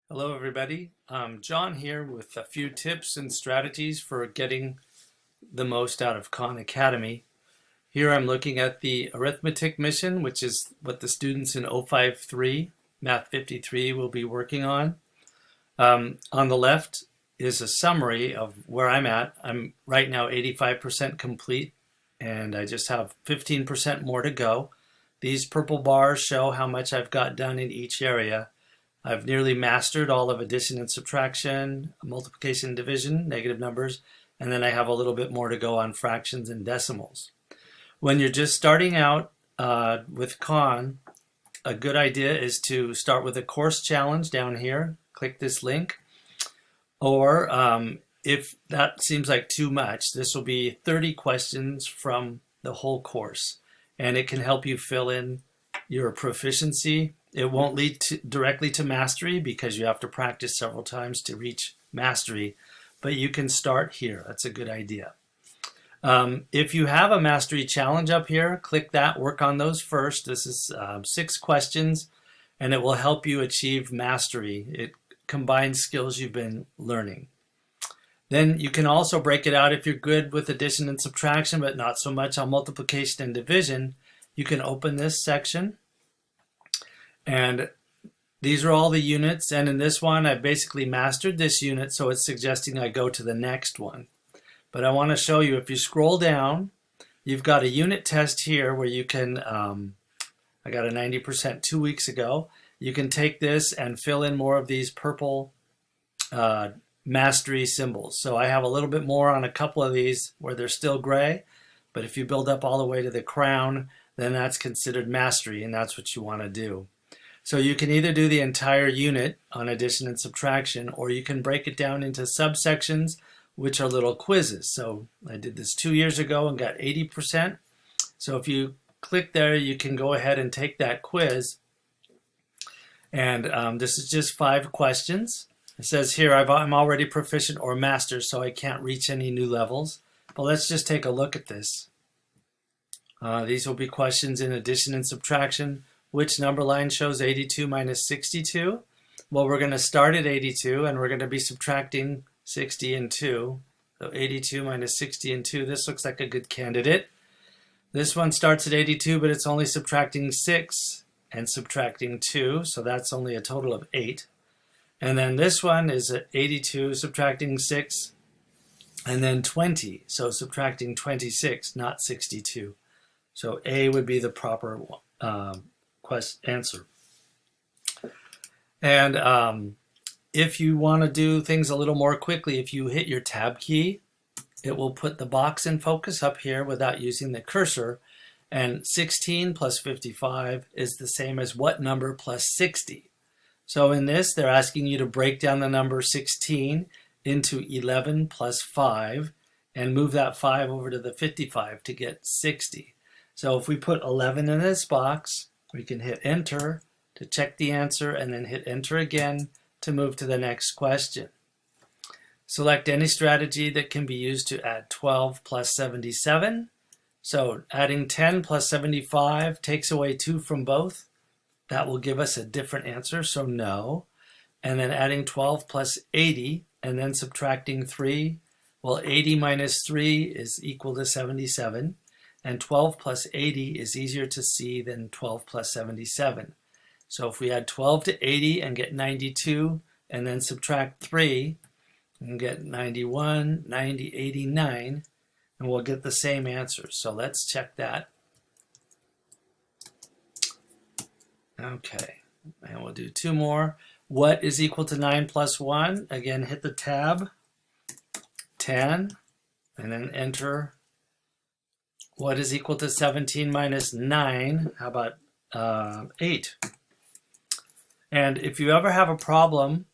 Hello, everybody. John here with a few tips and strategies for getting the most out of Khan Academy. Here I'm looking at the arithmetic mission, which is what the students in 053, Math 53 will be working on. On the left is a summary of where I'm at. I'm right now 85% complete, and I just have 15% more to go. These purple bars show how much I've got done in each area. I've nearly mastered all of addition and subtraction, multiplication and division, negative numbers, and then I have a little bit more to go on fractions and decimals. When you're just starting out with Khan, a good idea is to start with a course challenge down here. Click this link. Or if that seems like too much, this will be 30 questions from the whole course, and it can help you fill in your proficiency. It won't lead directly to mastery because you have to practice several times to reach mastery, but you can start here. That's a good idea. If you have a mastery challenge up here, click that, work on those first. This is 6 questions, and it will help you achieve mastery. It combines skills you've been learning. Then you can also break it out if you're good with addition and subtraction, but not so much on multiplication and division. You can open this section. And these are all the units, and in this one I've basically mastered this unit, so it's suggesting I go to the next one. But I want to show you, if you scroll down, you've got a unit test here where you can, I got a 90% 2 weeks ago. You can take this and fill in more of these purple mastery symbols. So I have a little bit more on a couple of these where they're still gray, but if you build up all the way to the crown, then that's considered mastery, and that's what you want to do. So you can either do the entire unit on addition and subtraction, or you can break it down into subsections, which are little quizzes. So I did this 2 years ago and got 80%. So if you click there, you can go ahead and take that quiz. And this is just 5 questions. It says here, I'm already proficient or master, so I can't reach any new levels. But let's just take a look at this. These will be questions in addition and subtraction. Which number line shows 82 minus 62? Well, we're going to start at 82, and we're going to be subtracting 60 and 2. So 82 minus 60 and 2, this looks like a good candidate. This one starts at 82, but it's only subtracting 6 and subtracting 2, so that's only a total of 8. And then this one is at 82, subtracting 6, and then 20, so subtracting 26, not 62. So A would be the proper answer. And if you want to do things a little more quickly, if you hit your tab key, it will put the box in focus up here without using the cursor. And 16 plus 55 is the same as what number plus 60. So in this, they're asking you to break down the number 16 into 11 plus 5 and move that 5 over to the 55 to get 60. So if we put 11 in this box, we can hit enter to check the answer and then hit enter again to move to the next question. Select any strategy that can be used to add 12 plus 77. So adding 10 plus 75 takes away 2 from both. That will give us a different answer, so no. And then adding 12 plus 80 and then subtracting 3. Well, 80 minus 3 is equal to 77. And 12 plus 80 is easier to see than 12 plus 77. So if we add 12 to 80 and get 92, and then subtract 3, and get 91, 90, 89, and we'll get the same answer. So let's check that. Okay, and we'll do 2 more. What is equal to 9 plus 1? Again, hit the tab, 10, and then enter. What is equal to 17 minus 9? How about 8? And if you ever have a problem,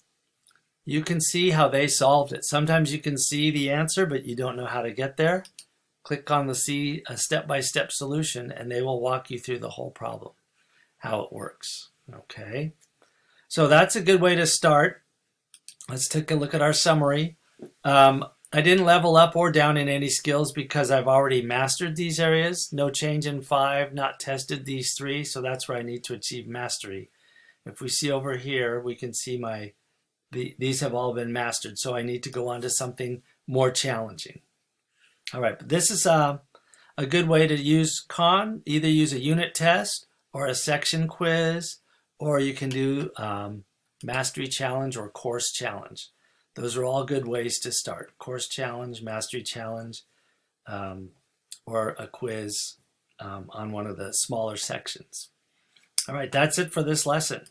you can see how they solved it. Sometimes you can see the answer, but you don't know how to get there. Click on the see a step-by-step solution, and they will walk you through the whole problem, how it works. Okay, so that's a good way to start. Let's take a look at our summary. I didn't level up or down in any skills because I've already mastered these areas. No change in 5, not tested these 3, so that's where I need to achieve mastery. If we see over here, we can see my these have all been mastered. So I need to go on to something more challenging. All right, but this is a good way to use Khan. Either use a unit test or a section quiz, or you can do mastery challenge or course challenge. Those are all good ways to start. Course challenge, mastery challenge, or a quiz on one of the smaller sections. All right, that's it for this lesson.